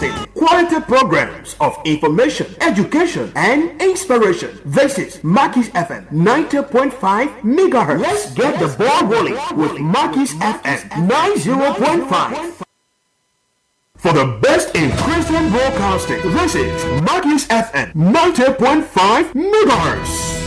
Broadcasting. Quality programs of information, education, and inspiration. This is Mackie's FM 90.5 megahertz. Let's get the ball rolling with Mackie's FM 90.5. For the best in Christian broadcasting, this is Maggie's FM 90.5 megahertz.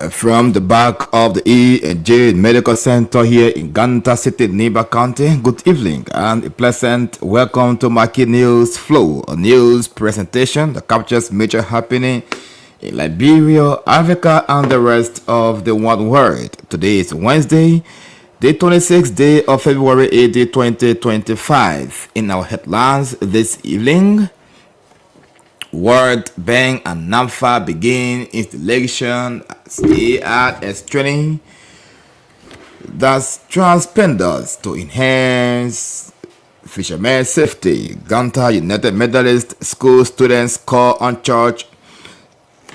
From the back of the E&J Medical Center here in Ganta City, Niba County, good evening and a pleasant welcome to Maggie News Flow, a news presentation that captures major happening in Liberia, Africa, and the rest of the one world. Today is Wednesday, the 26th day of February 80, 2025. In our headlines this evening, World Bank and NAFA begin installation as they add a training that's transponders to enhance fishermen safety. Ganta United Methodist School students call on church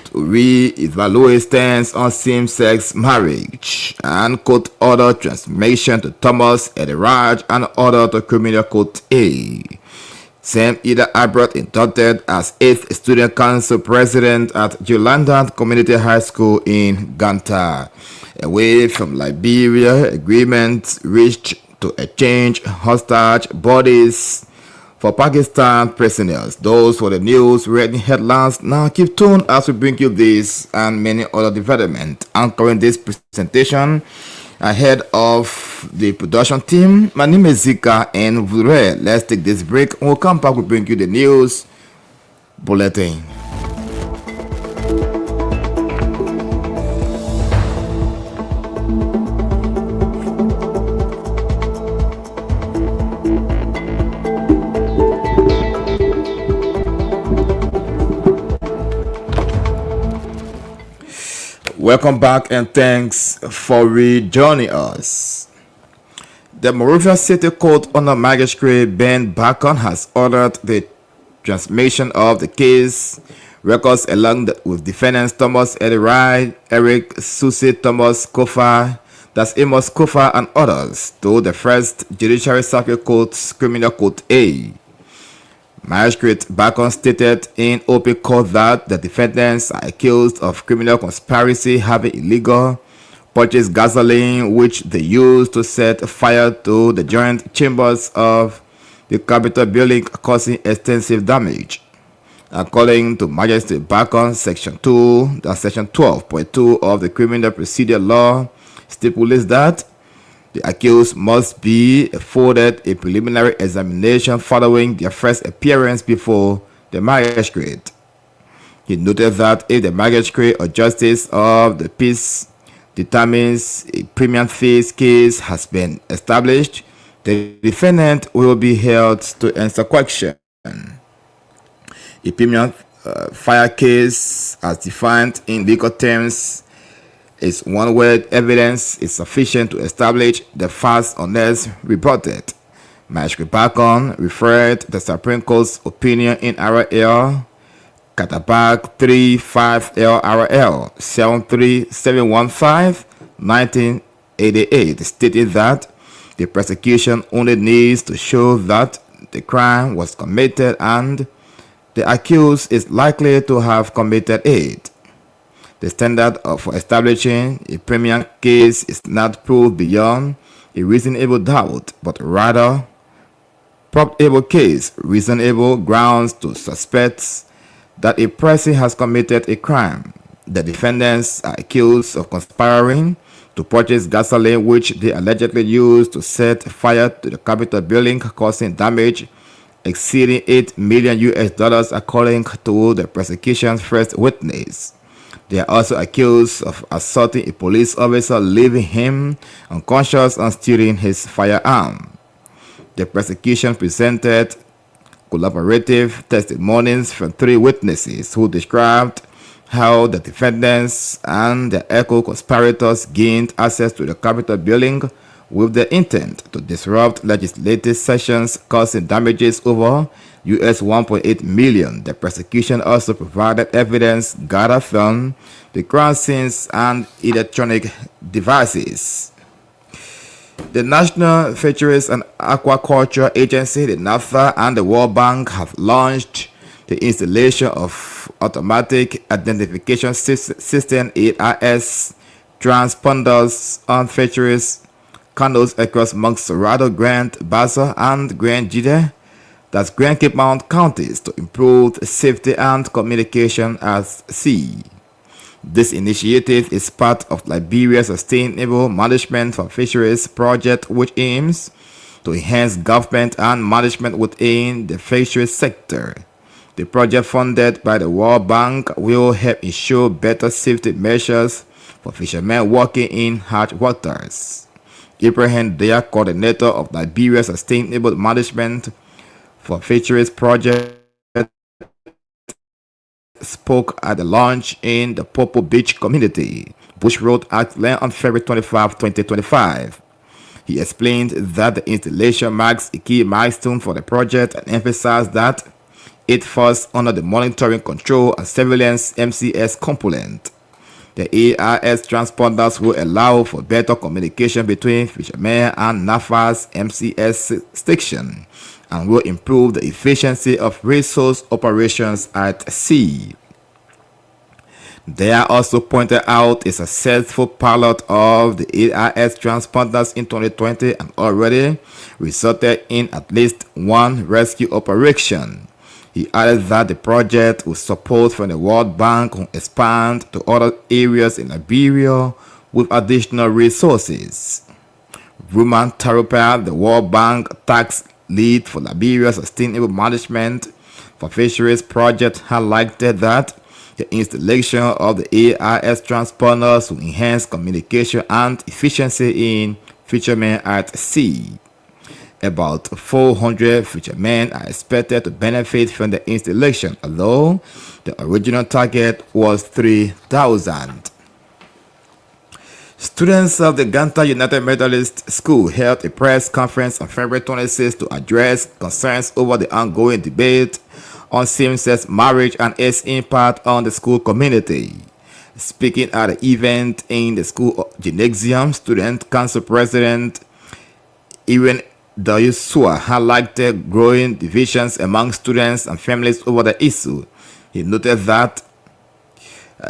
to re-evaluate stance on same-sex marriage and court order transmission to Thomas Ediraj and order to Criminal Court A. Sam Ida Abbott inducted as 8th Student Council President at Yolanda Community High School in Ganta. Away from Liberia, agreement reached to exchange hostage bodies for Pakistan prisoners. Those were the news reading headlines. Now keep tuned as we bring you this and many other developments. Anchoring this presentation ahead of the production team, my name is Zika and Vure. Let's take this break. When we come back, we'll bring you the news bulletin. Welcome back and thanks for rejoining us. The Monrovia City Court under Magistrate Ben Bacon has ordered the transmission of the case records along with defendants Thomas Ediraj, Eric Susie Thomas Kofa, that's Amos Kofa and others to the First Judiciary Circuit Court's Criminal Court A. Magistrate Bacon stated in open court that the defendants are accused of criminal conspiracy having illegal purchased gasoline which they used to set fire to the joint chambers of the Capitol building, causing extensive damage. According to Magistrate Bacon, Section 2, that's Section 12.2 of the Criminal Procedure Law stipulates that the accused must be afforded a preliminary examination following their first appearance before the magistrate. He noted that if the magistrate or justice of the peace determines a premium fees case has been established, the defendant will be held to answer question. A premium fire case, as defined in legal terms, is one where evidence is sufficient to establish the facts unless reported. Magistrate Bacon referred the Supreme Court's opinion in RL Catabag 35 LRL 73715 1988, stating that the prosecution only needs to show that the crime was committed and the accused is likely to have committed it. The standard for establishing a premium case is not proved beyond a reasonable doubt, but rather probable case, reasonable grounds to suspect that a person has committed a crime. The defendants are accused of conspiring to purchase gasoline which they allegedly used to set fire to the Capitol building, causing damage exceeding $8 million according to the prosecution's first witness. They are also accused of assaulting a police officer, leaving him unconscious and stealing his firearm. The prosecution presented collaborative testimonies from 3 witnesses who described how the defendants and their eco-conspirators gained access to the Capitol building with the intent to disrupt legislative sessions, causing damages over US 1.8 million. The prosecution also provided evidence gathered from the crime scenes and electronic devices. The National Fisheries and Aquaculture Agency, the NAFTA, and the World Bank have launched the installation of automatic identification system AIS transponders on fisheries canoes across Montserrat, Grand Bassa, and Grand Jide, that's Grand Cape Mount counties, to improve safety and communication at sea. This initiative is part of Liberia's Sustainable Management for Fisheries project, which aims to enhance government and management within the fisheries sector. The project, funded by the World Bank, will help ensure better safety measures for fishermen working in harsh waters. Ibrahim Dia, coordinator of Liberia's Sustainable Management for Fisheries project, spoke at the launch in the Popo Beach community, Bush Road, Auckland, on February 25, 2025. He explained that the installation marks a key milestone for the project and emphasized that it falls under the Monitoring, Control, and Surveillance MCS component. The AIS transponders will allow for better communication between fishermen and NAFA's MCS station and will improve the efficiency of resource operations at sea. They also pointed out a successful pilot of the AIS transponders in 2020 and already resulted in at least 1 rescue operation. He added that the project, with support from the World Bank, will expand to other areas in Liberia with additional resources. Ruman Tarupa, the World Bank tax lead for Liberia's Sustainable Management for Fisheries project, highlighted that the installation of the AIS transponders will enhance communication and efficiency in fishermen at sea. About 400 fishermen are expected to benefit from the installation, although the original target was 3,000. Students of the Ganta United Methodist School held a press conference on February 26 to address concerns over the ongoing debate on same-sex marriage and its impact on the school community. Speaking at the event in the school gymnasium, Student Council President Irene Dayusua highlighted growing divisions among students and families over the issue. He noted that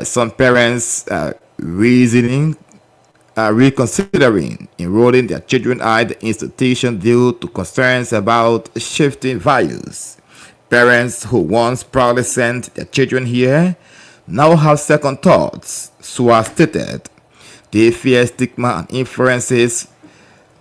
some parents are reconsidering enrolling their children at the institution due to concerns about shifting values. Parents who once proudly sent their children here now have second thoughts, Sua stated. They fear stigma and influences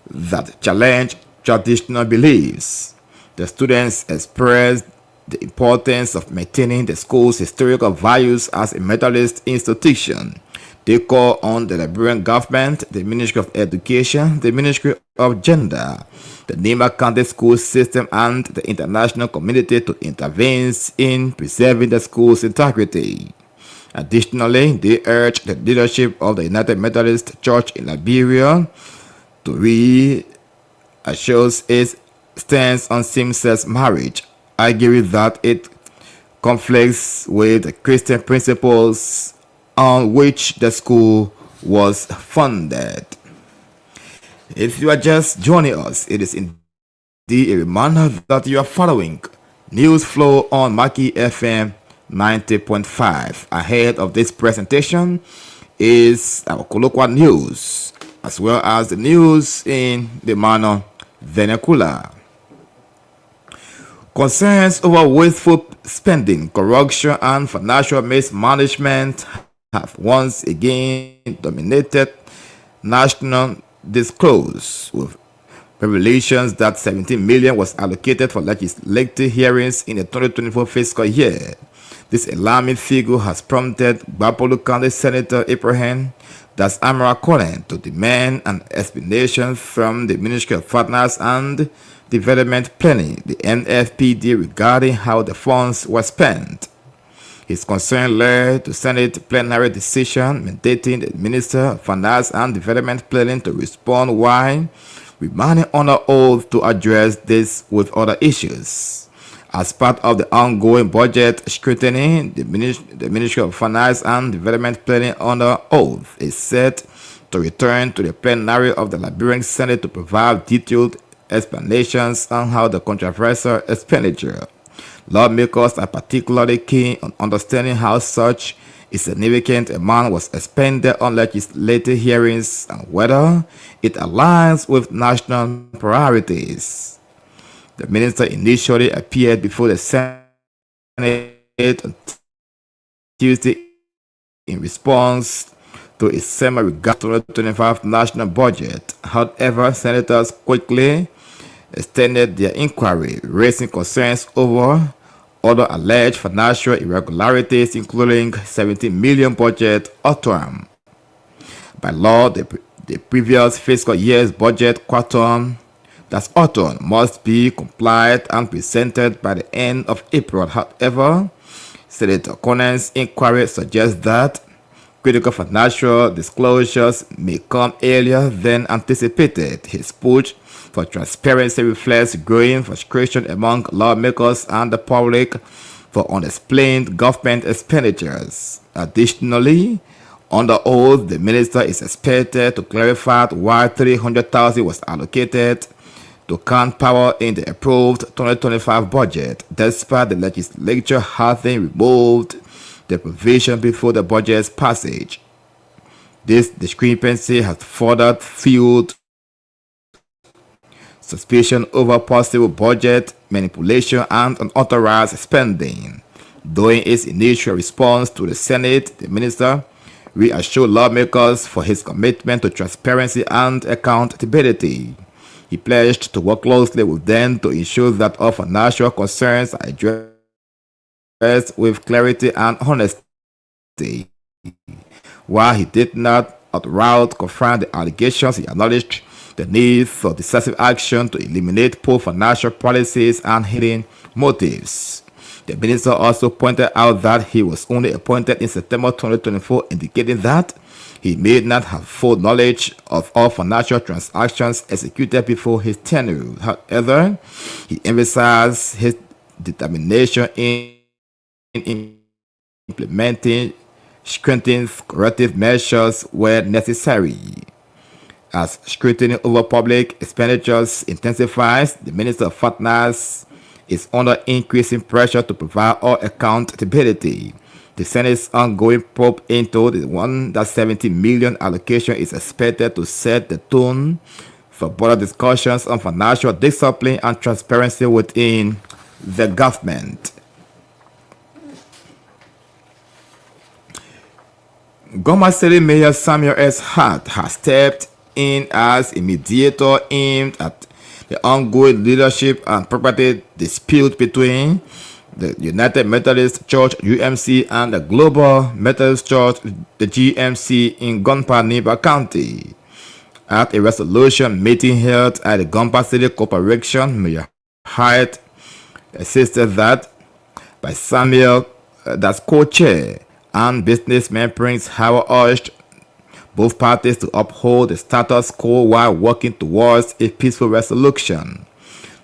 that challenge traditional beliefs. The students expressed the importance of maintaining the school's historical values as a Methodist institution. They call on the Liberian government, the Ministry of Education, the Ministry of Gender, the Nima County school system, and the international community to intervene in preserving the school's integrity. Additionally, they urge the leadership of the United Methodist Church in Liberia to reassure its stance on same-sex marriage, arguing that it conflicts with the Christian principles on which the school was funded. If you are just joining us, it is indeed a reminder that you are following News Flow on Maggie FM 90.5. Ahead of this presentation is our colloquial news, as well as the news in the Mano vernacular. Concerns over wasteful spending, corruption, and financial mismanagement have once again dominated national discourse, with revelations that 17 million was allocated for legislative hearings in the 2024 fiscal year. This alarming figure has prompted Gbapolu County Senator Abraham Das Amara Collin to demand an explanation from the Ministry of Finance and Development Planning, the NFPD, regarding how the funds were spent. His concern led to Senate plenary decision mandating the Minister of Finance and Development Planning to respond while remaining under oath to address this with other issues. As part of the ongoing budget scrutiny, the Ministry of Finance and Development Planning under oath is set to return to the plenary of the Liberian Senate to provide detailed explanations on how the controversial expenditure. Lawmakers are particularly keen on understanding how such a significant amount was expended on legislative hearings and whether it aligns with national priorities. The minister initially appeared before the Senate on Tuesday in response to a sermon regarding the 2025 national budget. However, senators quickly extended their inquiry, raising concerns over other alleged financial irregularities, including 17 million budget autumn. By law, the previous fiscal year's budget autumn must be complied and presented by the end of April. However, Senator Conan's inquiry suggests that critical financial disclosures may come earlier than anticipated. His push for transparency reflects growing frustration among lawmakers and the public for unexplained government expenditures. Additionally, under oath, the minister is expected to clarify why $300,000 was allocated to count power in the approved 2025 budget, despite the legislature having removed the provision before the budget's passage. This discrepancy has further fueled suspicion over possible budget manipulation and unauthorized spending. During his initial response to the Senate, the minister reassured lawmakers for his commitment to transparency and accountability. He pledged to work closely with them to ensure that all financial concerns are addressed with clarity and honesty. While he did not outright confirm the allegations, he acknowledged the need for decisive action to eliminate poor financial policies and hidden motives. The minister also pointed out that he was only appointed in September 2024, indicating that he may not have full knowledge of all financial transactions executed before his tenure. However, he emphasized his determination in implementing stringent corrective measures where necessary. As scrutiny over public expenditures intensifies, the Minister of Finance is under increasing pressure to provide all accountability. The Senate's ongoing probe into the $170 million allocation is expected to set the tone for broader discussions on financial discipline and transparency within the government. Goma City Mayor Samuel S. Hart has stepped in as a mediator aimed at the ongoing leadership and property dispute between the United Methodist Church UMC and the Global Methodist Church the GMC in Gunpa, Niba County. At a resolution meeting held at the Gunpa City Corporation, Mayor Hart insisted that by Samuel, that's co-chair, and businessman Prince Howard urged both parties to uphold the status quo while working towards a peaceful resolution.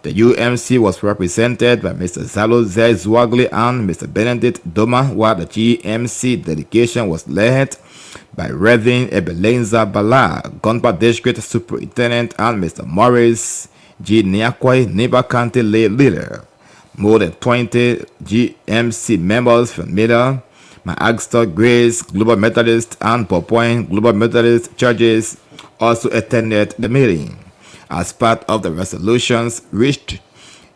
The UMC was represented by Mr. Zalo Z. Zwagli and Mr. Benedict Doma, while the GMC delegation was led by Reverend Ebelenza Bala, Gunpa District Superintendent, and Mr. Morris G. Niakwe, Niba County lay leader. More than 20 GMC members from Middle, Maagster, Grace, Global Methodist, and Paul Point Global Methodist churches also attended the meeting. As part of the resolutions reached,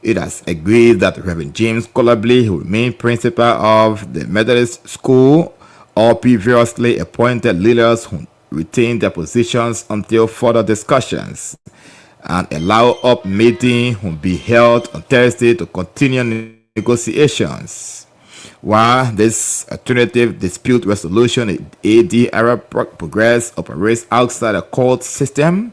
it has agreed that Reverend James Colably, who remained principal of the Methodist School, all previously appointed leaders who retain their positions until further discussions, and a follow-up meeting will be held on Thursday to continue negotiations. While this alternative dispute resolution AD era progress operates outside the court system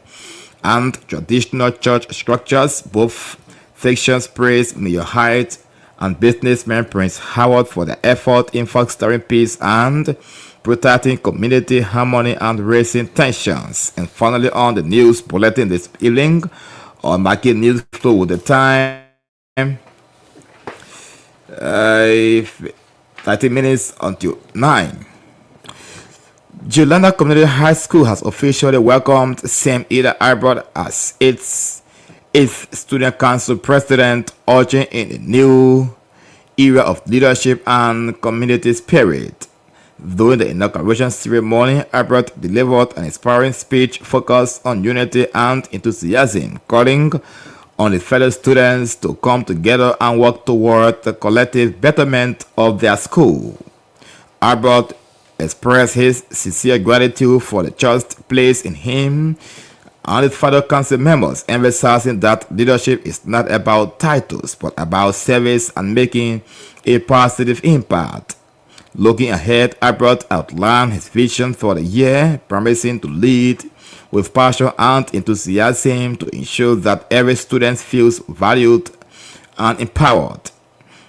and traditional church structures, both factions praise Mayor Hyde and businessman Prince Howard for their effort in fostering peace and protecting community harmony and raising tensions. And finally, on the news bulletin this evening, on Maggie News Flow with the time, 30 minutes until 9. Julanda Community High School has officially welcomed Sam Ida Albert as its 8th Student Council President, urging in a new era of leadership and community spirit. During the inauguration ceremony, Albert delivered an inspiring speech focused on unity and enthusiasm, calling on his fellow students to come together and work toward the collective betterment of their school. Albert expressed his sincere gratitude for the trust placed in him and his fellow council members, emphasizing that leadership is not about titles but about service and making a positive impact. Looking ahead, Albert outlined his vision for the year, promising to lead with passion and enthusiasm to ensure that every student feels valued and empowered.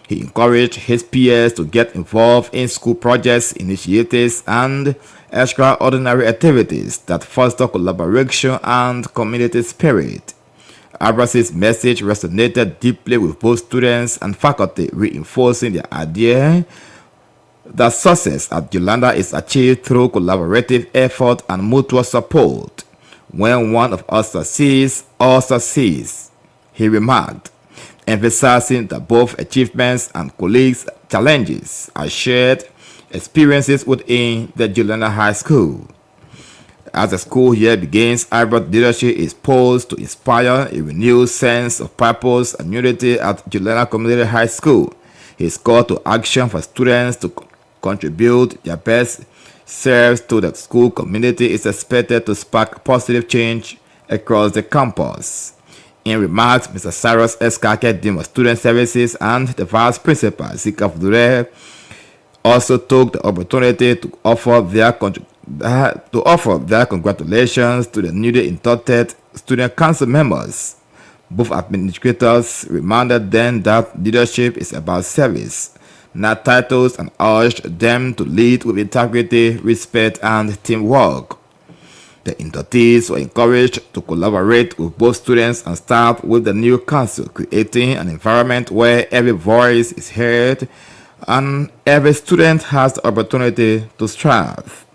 He encouraged his peers to get involved in school projects, initiatives, and extraordinary activities that foster collaboration and community spirit. Albert's message resonated deeply with both students and faculty, reinforcing the idea that success at Julanda is achieved through collaborative effort and mutual support. When one of us succeeds, all succeeds, he remarked, emphasizing that both achievements and colleagues' challenges are shared experiences within the Julanda High School. As the school year begins, Albert's leadership is poised to inspire a renewed sense of purpose and unity at Julanda Community High School. His call to action for students to contribute their best selves to the school community is expected to spark positive change across the campus. In remarks, Mr. Cyrus Eskake, Dean of Student Services, and the Vice Principal, Zika Fdure, also took the opportunity to offer their congratulations to the newly inducted student council members. Both administrators reminded them that leadership is about service, not titles, and urged them to lead with integrity, respect, and teamwork. The inductees were encouraged to collaborate with both students and staff with the new council, creating an environment where every voice is heard and every student has the opportunity to strive.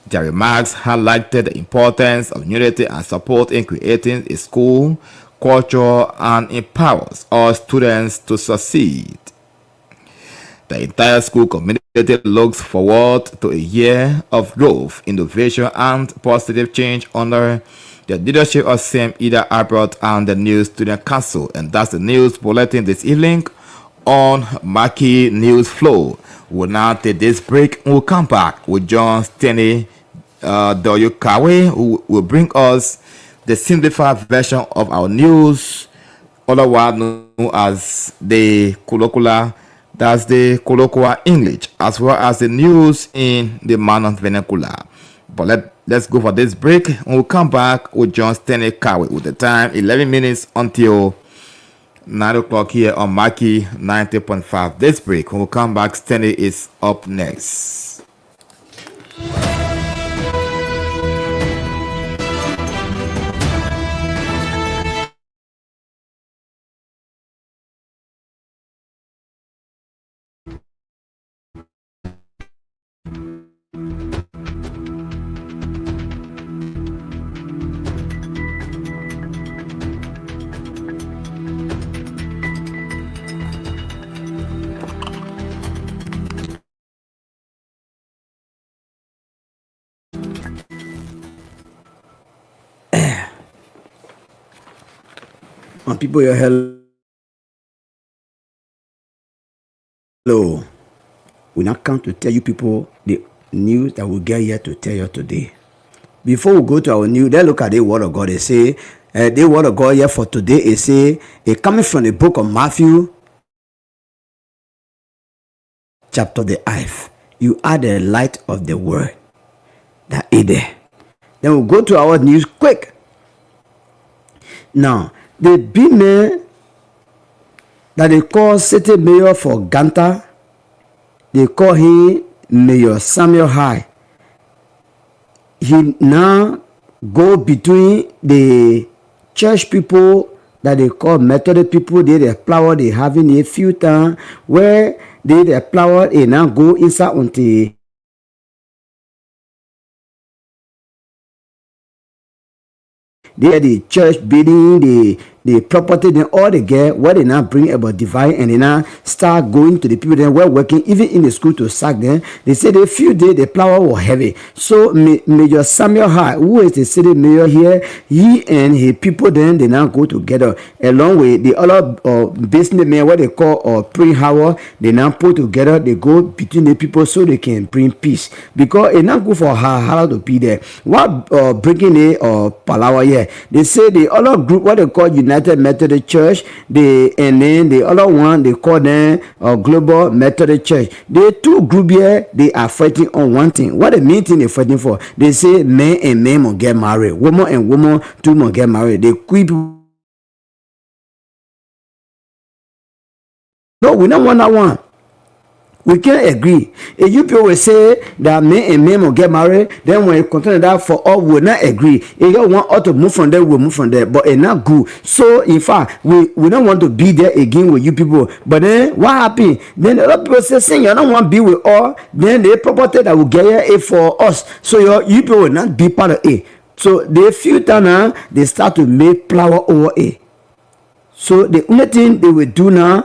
Their remarks highlighted the importance of unity and support in creating a school culture and empowers all students to succeed. The entire school community looks forward to a year of growth, innovation, and positive change under the leadership of Sam Ida Albert and the new student council. And that's the news bulletin this evening on Maggie News Flow. We'll now take this break and we'll come back with John Stanley Doyokawe, who will bring us the simplified version of our news, otherwise known as the colloquial. That's the colloquial English, as well as the news in the Manon vernacular. But let's go for this break, and we'll come back with John Stanley Kawe with the time 11 minutes until 9 o'clock here on Maggie 90.5. This break, when we'll come back, Stanley is up next. People, your hello. We now come to tell you people the news that we get here to tell you today. Before we go to our news, let's look at the word of God. They say, the word of God here for today is say, it coming from the book of Matthew, chapter the hive. You are the light of the world. That is there. Then we'll go to our news quick. Now, the big man that they call city mayor for Ganta, they call him Mayor Samuel High. He now go between the church people that they call Methodist people. They the flower they having a few times where they the flower they now go inside until they the church building, the property, then all they get, what they now bring about divine, and they now start going to the people then were working, even in the school to sack them. They say the few days the flower was heavy. So Major Samuel Hart, who is the city mayor here, he and his people then they now go together along with the other businessmen, what they call Prince Howard. They now put together, they go between the people so they can bring peace. Because it not good for her to be there. What breaking a Palawa here? They say the other group, what they call United Methodist Church, and then the other one they call them Global Methodist Church. The two group here, they are fighting on one thing. What the main thing they fighting for? They say men and men must get married, woman and woman too must get married. They quit. No, we don't want that one. We can't agree. If you people will say that men and men will get married, then when you continue that for all, we will not agree. If you want us to move from there, we'll move from there. But it's not good. So in fact, we don't want to be there again with you people. But then what happened? Then a lot of people say, you don't want to be with all. Then the property that will get here for us. So you people will not be part of it. So the few times they start to make flower over it. So the only thing they will do now,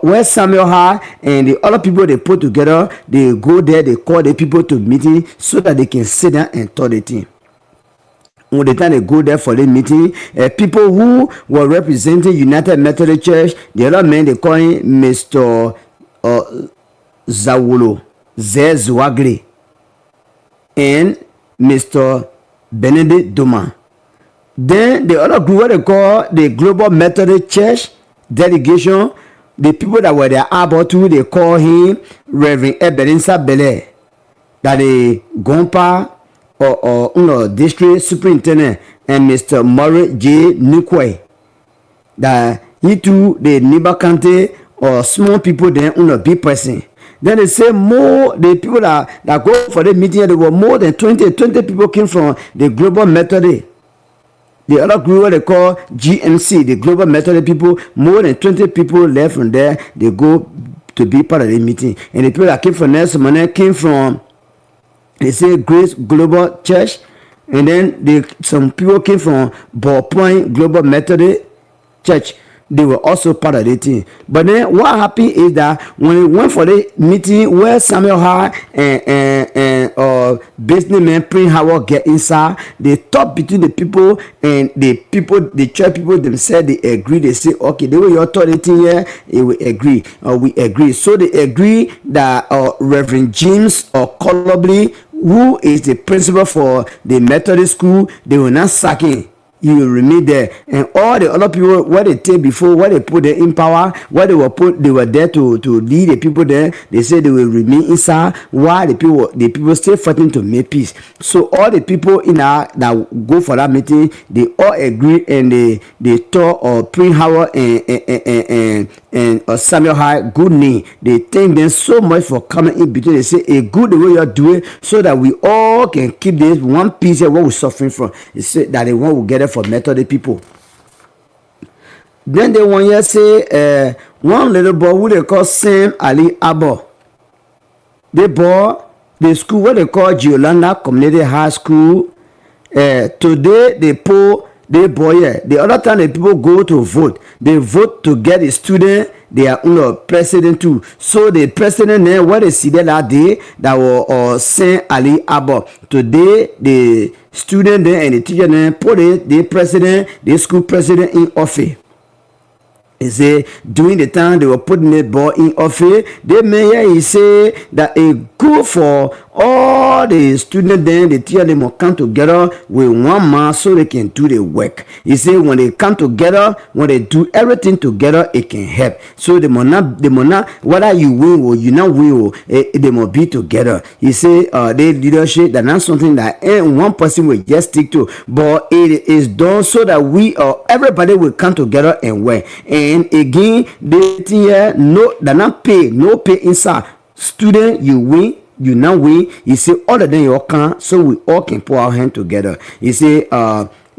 where Samuel High and the other people they put together, they go there, they call the people to meeting so that they can sit down and talk the thing. When the time they go there for the meeting, people who were representing United Methodist Church, the other man they call him Mr. Zawolo Zezwagli and Mr. Benedict Doma. Then the other group, what they call the Global Methodist Church delegation, the people that were there about to, they call him Reverend Ebenezer Bele, that the Gompa or district superintendent, and Mr. Murray J. Nikwe, that he too, the neighbor county or small people then big person. Then they say more, the people that go for the meeting, there were more than 20 people came from the Global Methodist. The other group, what they call GMC, the Global Methodist people, more than 20 people left from there. They go to be part of the meeting. And the people that came from Nelson Money came from, they say, Grace Global Church. And then some people came from Ballpoint Global Methodist Church. They were also part of the team. But then what happened is that when we went for the meeting where Samuel High and businessman Prince Howard get inside, they talk between the people and the church people themselves, they agree. They say, okay, the way you're taught the thing here, we agree. We agree. So they agree that Reverend James or Colobly, who is the principal for the Methodist school, they will not sack him. You will remain there, and all the other people what they take before, what they put there in power, what they were there to lead the people there. They say they will remain inside while the people still fighting to make peace. So all the people in that go for that meeting, they all agree and they talk Prince Howard and Samuel High good name. They thank them so much for coming in between. They say a good the way you're doing so that we all can keep this one piece of what we're suffering from. They say that they want to get it for Methodist people. Then they want to say one little boy who they call Sam Ali Abo. They bought the school what they call Giolanda Community High School. Today they pull the boy here. The other time the people go to vote, they vote to get a student. They are president too. So the president there, what they see there that day, that was Saint Ali Abo. Today the student there and the teacher there put the president, the school president in office. He say during the time they were putting the ball in office, the mayor he say that it good for all the students then the teacher them will come together with one man so they can do the work. He say when they come together, when they do everything together, it can help. So they must not whether you win or you not win, they must be together. He say the leadership that not something that one person will just stick to, but it is done so that we everybody will come together and work. And again, the thing here, no, they not pay, no pay inside. Student, you win, you now win. He say other than your can, so we all can put our hand together. He say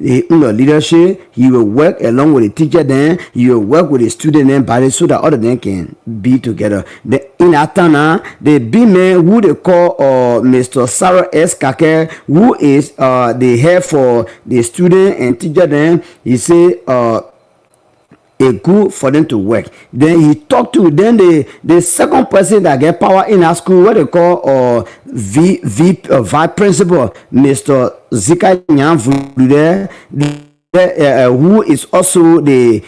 the leadership, he will work along with the teacher then, he will work with the student then body so that other them can be together. In Atana, the big man who they call Mr. Sarah S. Kake, who is the head for the student and teacher then, he say a good for them to work. Then he talked to the second person that get power in our school, what they call vice principal, Mr. Zika Nyanvu, who is also the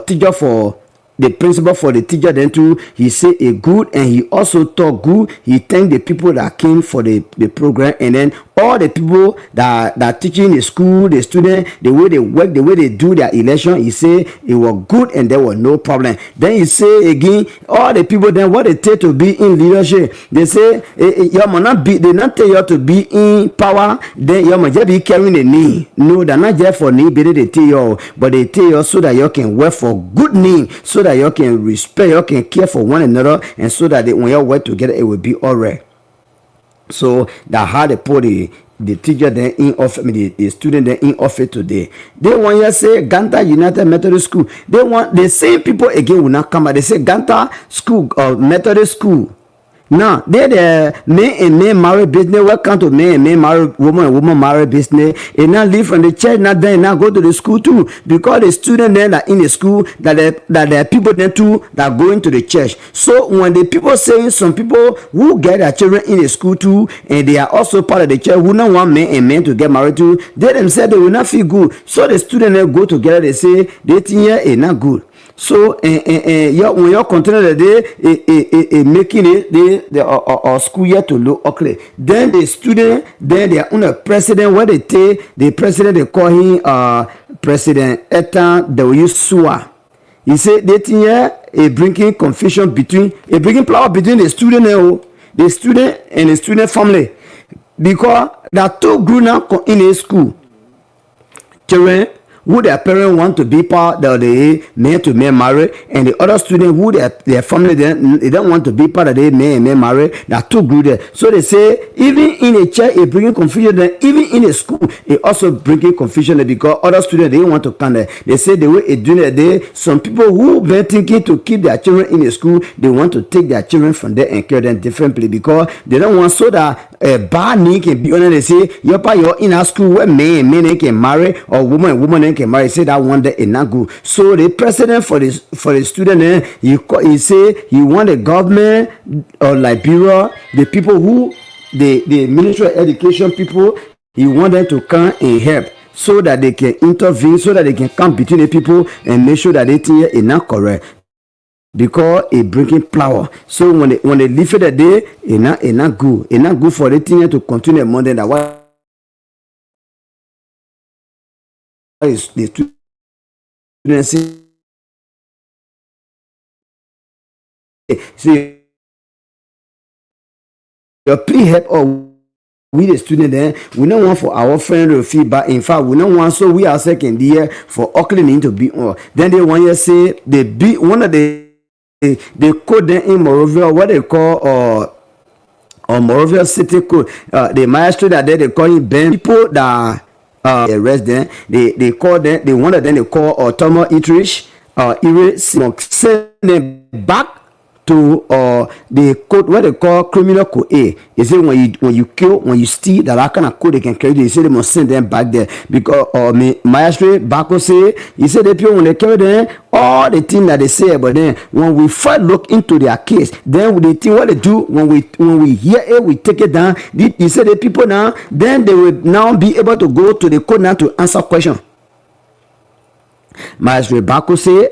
teacher for the principal for the teacher then too. He say a good, and he also talk good. He thank the people that came for the program, and then all the people that teaching the school, the student, the way they work, the way they do their election. He say it was good and there was no problem. Then he say again, all the people then what they take to be in leadership, they say you must not be, they not tell you to be in power, then you must just be carrying the knee. No, they're not just for knee, but they tell you, but they tell you so that you can work for good name, so that you can respect, you can care for one another, and so that when you work together, it will be all right. So that how they put the teacher then in office, the student then in office today. They want you to say Ganta United Methodist School. They want the same people again will not come out. They say Ganta School or Methodist School. Now, they the men and men married business. Welcome to men and men married woman and woman married business. And now leave from the church, not then now go to the school too. Because the students then that in the school, that the people then too that going to the church. So when the people saying some people who get their children in the school too, and they are also part of the church, who don't want men and men to get married to, they themselves they will not feel good. So the students then go together, they say they think here is not good. So when you continue the day making it the school year to look okay, then the student then they are on a president, what they take the president, they call him President Etan W. Sua. He said that here a bringing confusion between power between the student and the student family, because there are two groups now in a school. Children who their parents want to be part of the man to man marriage, and the other student who their family they don't want to be part of the man and man marriage. There are two groups there. So they say even in a church it bringing confusion there, even in a school it also bringing confusion there, because other students they don't want to come there. They say the way it doing it there, some people who been thinking to keep their children in the school, they want to take their children from there and carry them differently, because they don't want so that a bad name can be on. They say you're in a school where men can marry or woman can marry. Say that one day is not good. So the president for the student, he say he want the government or Liberia, the people who the Ministry of Education people, he want them to come and help, so that they can intervene, so that they can come between the people and make sure that they think is not correct, because it bringing power. So when they leave it that day, it's not good. It's not good for the thing to continue more than that. What is the students see your plea help or we the student then we don't want for our friend to feedback. In fact, we don't want, so we are second year for Auckland to be on. Then they want you say they be one of the code them in Morovia, what they call or Morovia City Code. The magistrate that they call it Ben people that arrest them. They call them. They one of them they call Tomo Itrish send them back to the code what they call criminal code A. They say when you kill, when you steal, that kind of code they can carry. They say they must send them back there, because magistrate Bako say he said the people when they carry them, all the things that they say about them, when we first look into their case, then they think what they do when we hear it, we take it down. He said the people now, then they will now be able to go to the code now to answer question. Magistrate Bako say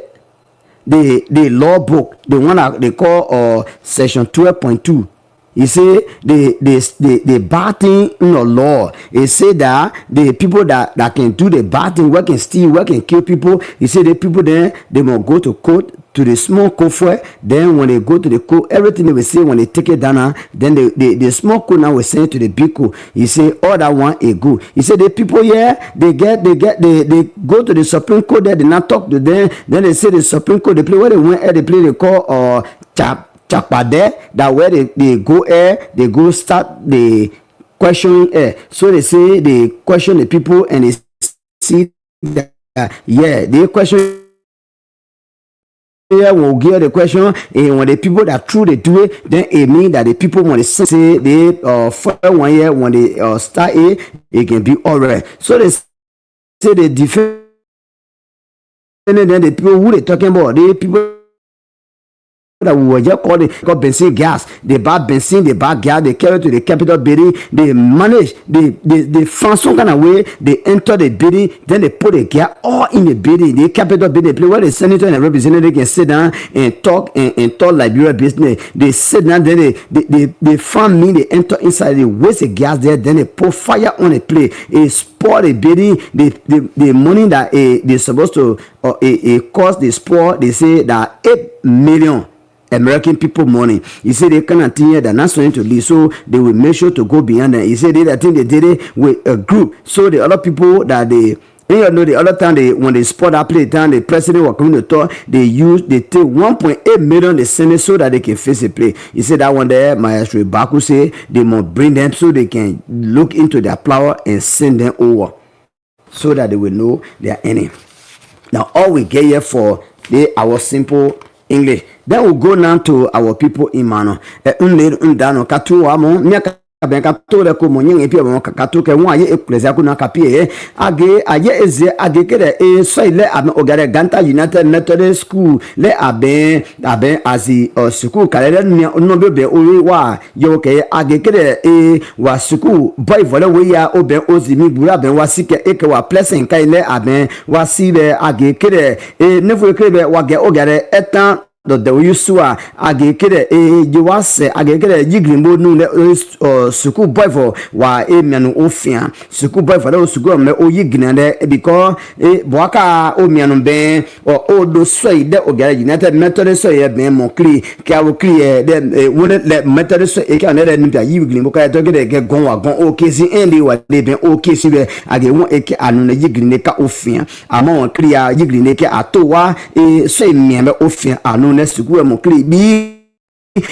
the law book, the one that they call section 12.2, He say the bad thing in the law. He say that the people that can do the bad thing, work and steal, work and kill people. He say the people then they must go to court, to the small court first. Then when they go to the court, everything they will say when they take it down, then the small court now will send it to the big court. He say all that one is good. He say the people here they go to the Supreme Court there, they not talk to them. Then they say the Supreme Court they play where they went they play they call Chapade, that where they go they go start the question so they say they question the people and they see that they question will give the question and when the people that true they do it, then it mean that the people when they say they for 1 year when they start it can be alright. So they say they defend, and then the people who they talking about, the people that we were just calling called benzene gas. They buy benzene, they buy gas, they carry to the capital building, they manage, they find some kind of way, they enter the building, then they put the gas all in the building, the capital building, place where the senator and the representative can sit down and talk and talk Liberia business. They sit down, then they find me, they enter inside, they waste the gas there, then they put fire on the place. It spoil the building, the money that they supposed to cost the spoil, they say that 8 million American people money. He said they cannot think they're not going to leave, so they will make sure to go beyond that. He said I think they did it with a group, so the other people that they the other time when they spot that play time, the president was coming to talk, they take 1.8 million they send it so that they can face the play. He said that one there, Maestro Baku say they must bring them so they can look into their flower and send them over so that they will know they are in it. Now all we get here for our simple English. Then we go now to our people in mano. Ndano katu wamo miaka ben katole ko monyen epi bon katu ke won aye ecclesia ko na kapie age aye eze age kede so ile am ogare Ganta United Methodist School le aben azi school kale no bebe o wa yo ke age kede wa school boy vole we ya oben ozimi bura ben wa sike eke wa blessing kai le aben wa sibe age kede nefu kede wa ge ogare etan the usua agekere jiwase agekere jigrimbo nu le school boy for wa mianu ofia school boy for the school me o yignande because boaka o mianu ben o do soy de ogara United Methodist soy ben mon cli ka o cli de won le Methodist soy ka na ni ta yigrimbo ka to gede ge gon wa gon o kesi enli wa de ben o kesi be age won eke anu na yigrine ka ofia ama won cli a yigrine ke atowa soy miame ofia anu ne sugu mo kli bi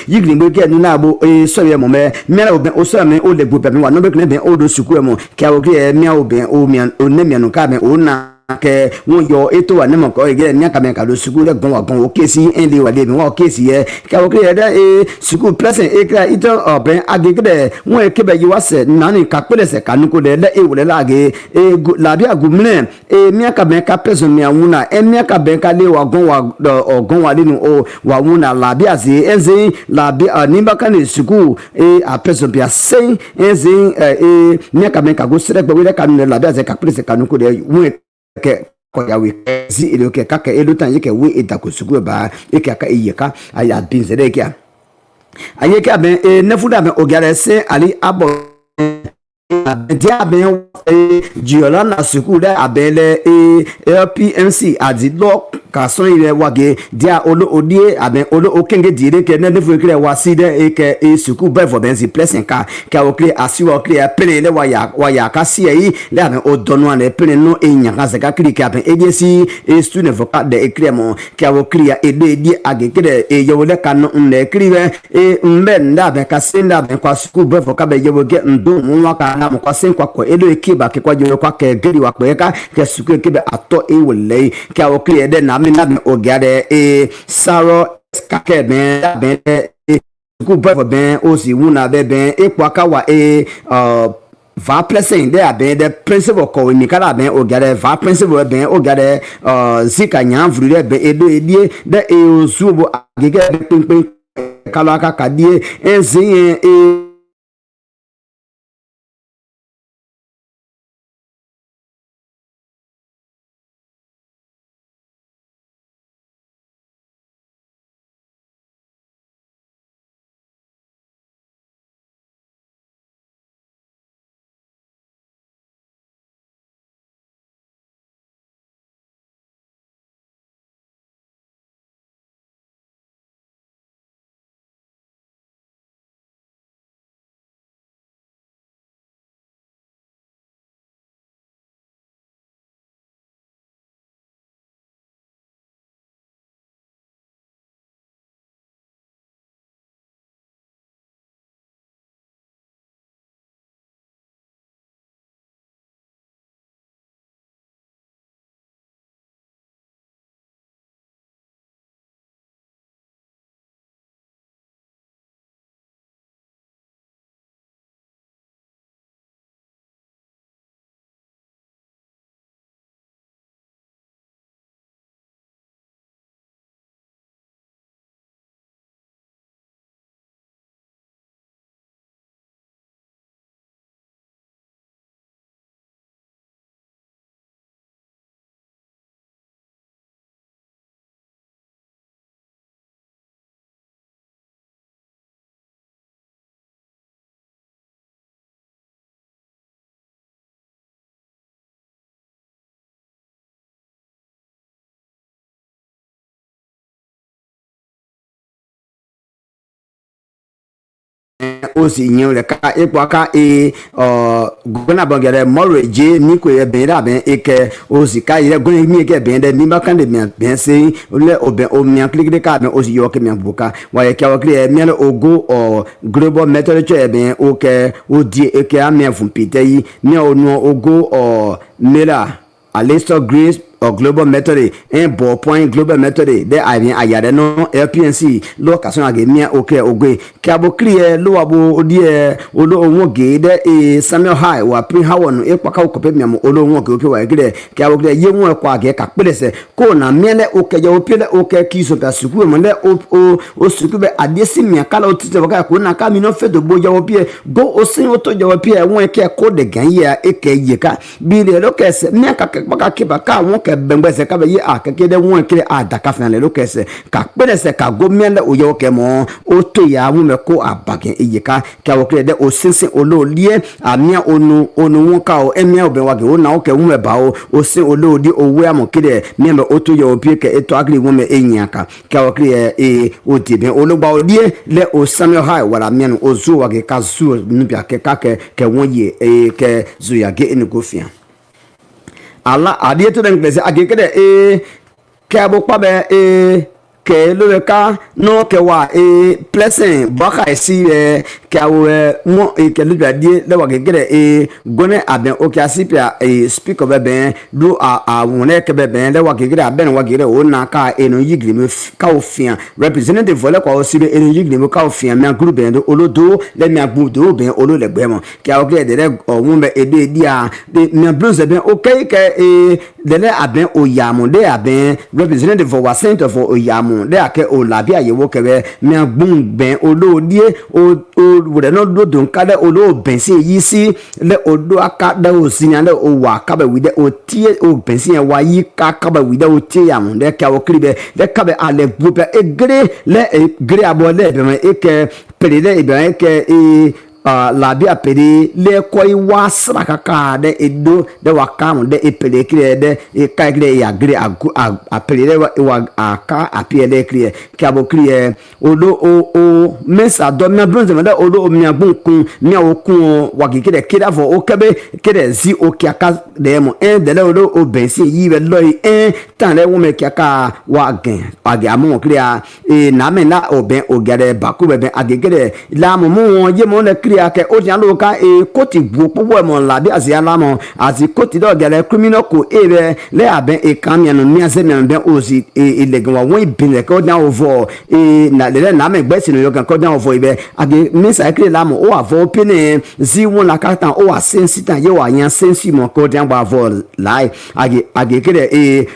yigli mo ke nu na bo so ye mo me mera oben o so me o le bo be wa no be kle ben o do sugu mo ke o kli mia oben o mia o ne mia no ka ben o na ke won yo eto wa ne mo ko ge ni aka men ka do sugu le gon wa gon o kesi enli wa le bi won kesi ye ke o kli da sugu present e kra ito oben agegede won ke be yi wa se na ni ka pele se kanu ko de le e wo le la ge la bi agumle mi aka ben ka person mi awuna mi aka ben ka le wa gon wa le nu o wa wuna la bi azi eze la bi ni ba ka ni sugu a person bi asen eze mi aka ben ka go sere gbe we le kanu la bi azi ka pele se kanu ko de won ke ko ya we si ile ke ka ke elu tan ye ke we itakusugu ba e ke ka iyeka aya bin zede ke aye ke ben nefu da ben ogare se ali abo dia ben jiola na suku da abele LPMC adilo ka so ile wage dia olo odie aben olo okenge dire ke na nefu kire wasi de ke suku ba for benzi blessing ka o kire asiwa kire pele le waya ka si yi le aben odono na pele no enya ka se ka kire ke aben edesi student vocal de ekire mo ke o kire ededi age kire yewole ka no ne kire mbe nda ben ka senda ben kwa suku ba for ka be yewoge ndo nwa ka na mo kwa sen kwa ko elo ekiba ke kwa jewo kwa ke geri wa kweka ke suku ekebe ato wole ke o kire de na mi na ogade saro skake ben ku ba ben o si wuna be ben kwa ka wa va blessing de aben de principle ko mi kala ben ogade va principle ben ogade zika nyan vru de ben edo edie de ozubo agege pinpin kala ka kadie enzin aussi nyole ka e kwa ka e gona bangere moro je ni ko e ben da ben e ke aussi ka ire gona mi ke ben de mi ba kan de bien se le oben o mi click de ka ben aussi yo ke mi buka wa ye ka wa kle mi le ogo global method che ben o ke o di e ke a mi fun pite yi mi o no ogo mela a list of grace or global method en bo point global method de avien ayade no LPNC lo kason age mi oke ogwe kabo clear lo abo odie olo onwo ge de Samuel High wa pin hawon e kwaka okope mi am olo onwo ge oke wa gide kabo clear ye won kwa ge ka pele ko na miele oke je opele oke kiso ta suku mo le o suku be adesi mi kala o tite waka ko na ka mi no fe do boja opie go o sin o to je opie won ke ko de gan ye e ke ye ka bi le lo kese mi ka ke ba ka won bengbe se ka be yi akeke de won kire adaka fan le lo kese ka pele se ka go miele o yo ke mo o to ya mu me ko abagen iyeka ka wo kire de o sinsin ololie amia onu won ka o emia oben wa ge o na o ke mu me ba o sin olodi owe amokire mi me o to yo pie ke eto agri won me enyaka ka wo kire o dibe olugba odie le o Samuel High wala mienu o zu wa ge ka zu nu bia ke won ye ke zu ya ge enu go fian ala adie to den glese agekede kebo kwabe ke lo ka no ke wa blessing baka esi ke awe mo ke lu adie le wa gegede gone aben o ke asipia speak of ben do a won ke ben le wa gegede aben wa gegede o na ka eno yigri me ka ofia representative vole kwa osibe eno yigri me ka ofia me group ben do olodo le me agbudo ben olo le gbemo ke awe ke de o mo be ede dia de me blues ben okay ke de le aben o yamu de aben representative for center for o yamu de ake o labi ayewo kebe mi agbun ben olodie o wure no do don kade olo bensi yisi le odo aka da o sinya le o wa kabe wide o tie o bensi ya wa yi ka kabe wide o tie yamu de ka o kribe de kabe ale groupe egre le egre abo le be eke pele e be eke labi apede le koi wa sraka ka de edo de wakam de epele kire de ka kire ya gre apele de wa aka apele kire kabo kire odo o mesa do na bronze de odo o mi agbon kun mi awokun wa kire kire fo o kebe kire zi o kiaka de mo de le odo o bensi yi be lo tan le wo me kiaka wa gen age amon kire na me na oben o gere baku be agegere la mo won ye mo le ke o jan lo ka koti bu popo mo la bi asia la mo ati koti do gele criminal ko ebe le aben kan mi anu mi ase mi ben o si ilegan wa won ibile ko jan ovo na le na me gbe sinu yo kan ko jan ovo ibe age mi sa kire la mo o avo pini zi won la ka tan o wa sensitan ye wa yan sensi mo ko jan ba avo lai age kire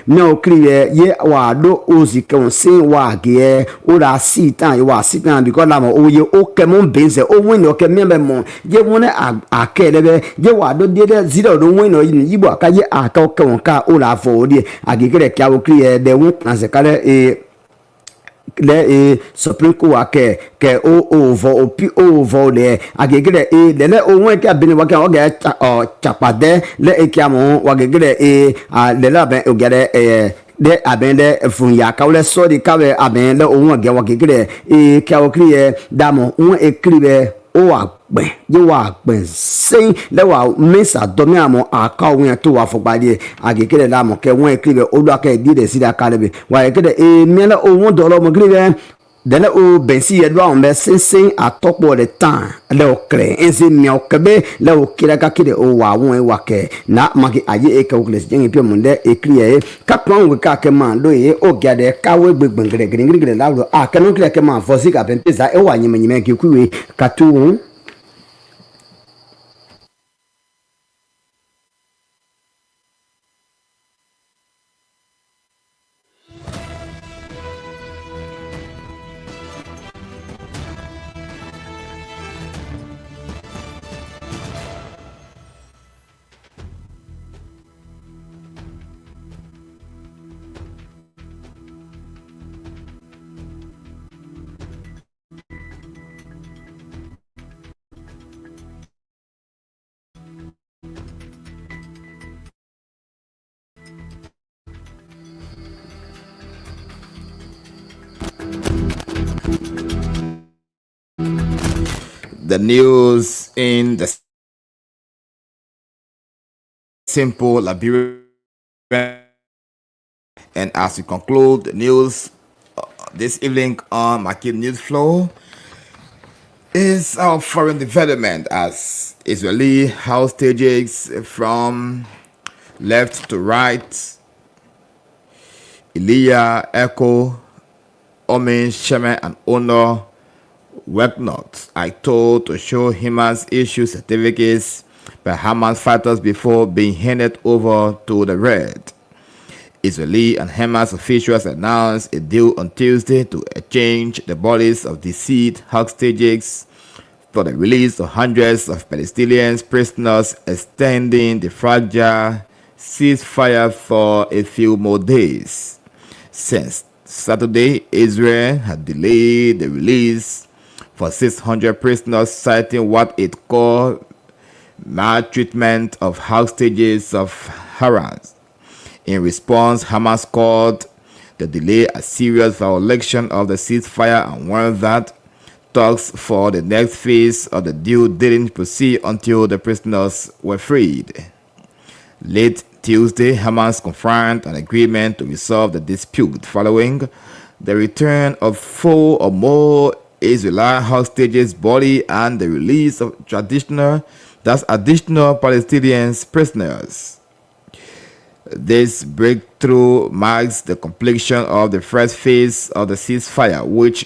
mi o kire ye wa do o si kan sin wa ge o la sitan ye wa sitan because la mo o ye o ke mo benze o win o ke mi mo je won akelebe je wa do de zero do win no yibo aka ye aka ke won ka o la fo di agegere kya wo kri de won anse kale le supreme ko ake ke o vo le agegere le o won ke abini wa ke o ge chapade le kya mo wa gegere le la ben o gere de abende fun ya ka le so di ka be abende o won ge wa gegere kya wo kri damo won ekribe o agbe ye wa agbe sein le wa mesa domi amo aka won to wa fogbaje agekele la mo ke won ekribe olu aka di de sida kalebe wa ekele miele o won do lo mo kribe dele o bensi ye do on be sin atopo de tan le o kre ense mi o kebe le o kira ka kide o wa won e wa ke na magi aye e ka o kles jeng pe mo de ekriye ka pon we ka ke man do ye o gade ka we gbegbengre la lo a ke no kire ke man fosi ka ben pesa e wa nyime ke kuwe ka tu the news in the simple Liberian. And as we conclude the news this evening on Maggie News Flow, is our foreign development as Israeli hostages from left to right, Elia, Echo, Omen, Shemen, and Honor work not. I told to show Hamas issue certificates by Hamas fighters before being handed over to the Red. Israeli and Hamas officials announced a deal on Tuesday to exchange the bodies of deceased hostages for the release of hundreds of Palestinian prisoners, extending the fragile ceasefire for a few more days. Since Saturday, Israel had delayed the release for 600 prisoners, citing what it called maltreatment of hostages of Hamas. In response, Hamas called the delay a serious violation of the ceasefire and warned that talks for the next phase of the deal didn't proceed until the prisoners were freed. Late Tuesday, Hamas confirmed an agreement to resolve the dispute following the return of 4 or more Israeli hostages' body and the release of additional Palestinian prisoners. This breakthrough marks the completion of the first phase of the ceasefire, which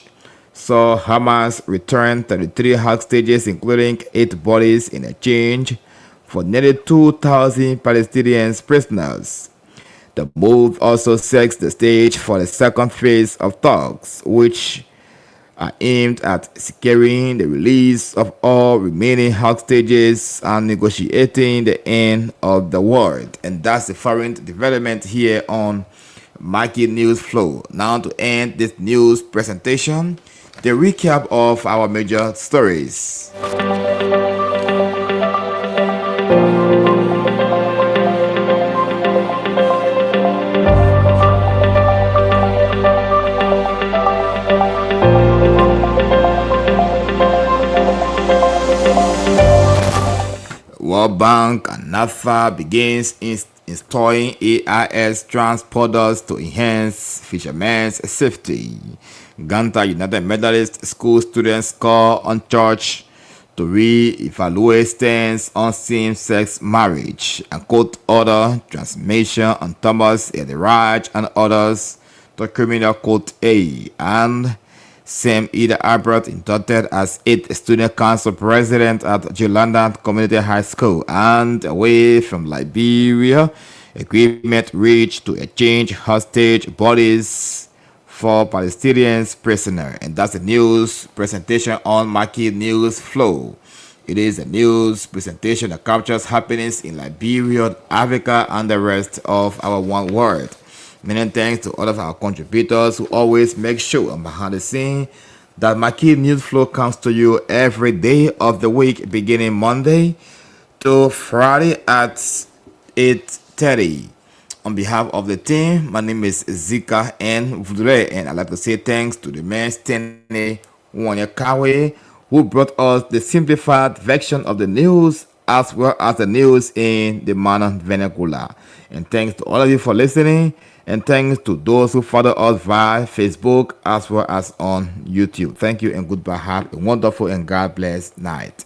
saw Hamas return 33 hostages, including 8 bodies, in exchange for nearly 2,000 Palestinian prisoners. The move also sets the stage for the second phase of talks, which are aimed at securing the release of all remaining hostages and negotiating the end of the war. And that's the foreign development here on Maggie News Flow. Now to end this news presentation, the recap of our major stories. World Bank and NAFTA begins installing AIS transponders to enhance fishermen's safety. Ganta United Methodist School students call on church to re-evaluate stance on same-sex marriage and quote order transmission on Thomas Ediraj and others to criminal court A. And Sam Ida Albert inducted as 8th student council president at Jolanda Community High School. And away from Liberia, agreement reached to exchange hostage bodies for Palestinian prisoners. And that's the news presentation on Maggie News Flow. It is a news presentation that captures happenings in Liberia, Africa, and the rest of our one world. Many thanks to all of our contributors who always make sure behind the scene that Maggie News Flow comes to you every day of the week, beginning Monday to Friday at 8:30. On behalf of the team, my name is Zika N. Vudre, and I'd like to say thanks to the man Stanley Wanyakawe, who brought us the simplified version of the news as well as the news in the Mana vernacular. And thanks to all of you for listening. And thanks to those who follow us via Facebook as well as on YouTube. Thank you and goodbye. Have a wonderful and God bless night.